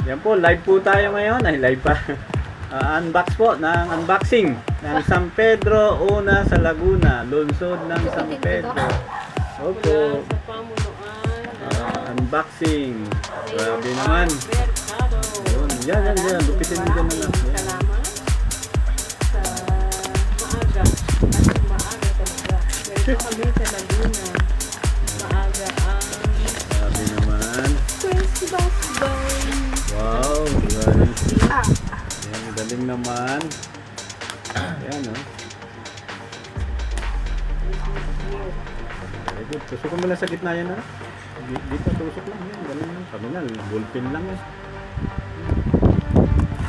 Yan po, live po tayo ngayon. Ay, live pa. Unbox po ng unboxing ng San Pedro Una sa Laguna, lungsod ng San Pedro. Opo. Sa pamunuan. Unboxing. Grabe naman. Yun. Yan. Lupitin mo dyan na lang. Yan. Salamat sa maaga. Kasi maaga talaga. Ganito kami sa Laguna. Maaga ang Grabe naman. Pwede Basbay. Wow. Galing. Yan, galing naman. Ayan, oh. Very good. Tusok mo lang sa gitna yan, ha? Dito, tusok lang. Yan, galing lang. Sabi nga, bullpen lang, eh.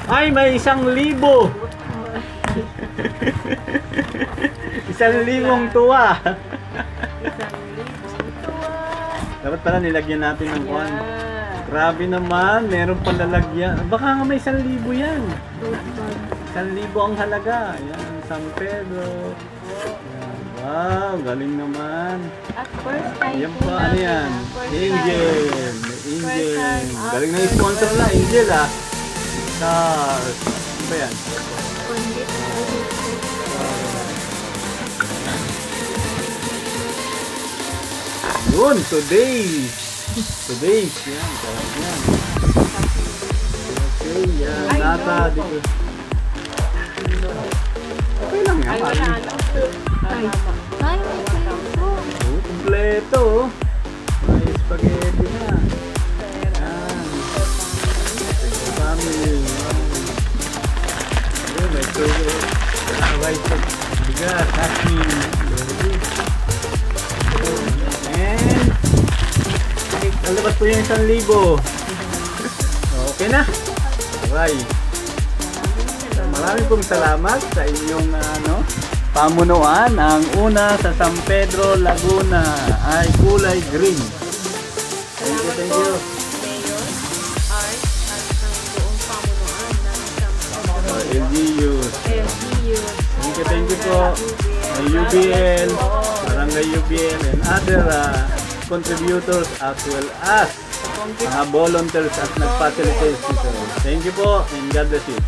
Ay, may 1,000! 1,000 tuwa! 1,000 tuwa. Dapat pala nilagyan natin ng kuwan. Yeah. Grabe naman, meron pang lalagyan. Baka nga may 1,000 yan. 1,000 ang halaga. Yan, San Pedro. Yan. Wow, galing naman. At first time Yan po pa, ano namin, yan? first Angel. time. May First Angel. time. Galing na yung sponsor na, Angel, ah. Stars. Ano ba yan? Yun, today. Today's, yan. Yan. Okay, yan. Ay, Data no. dito. Okay lang yan. Ay, wala na. Ay, may pinto. Oh, kompleto. Oh. May spaghetti na. Yan. Family. Ayun, may sugo. Rice at bigas. Acne. And alabas po yung 1,000. Okay na. Bye. Maraming pong salamat sa inyong pamunuan. Ang una sa San Pedro, Laguna ay kulay green. Thank you, thank you. Mayor, Art, at ang buong pamunuan ng San LGU. LGU. Thank you po. May UBL, Barangay UBL, and other contributors as well as mga volunteers at nag-facilitate dito. Thank you po and God bless you.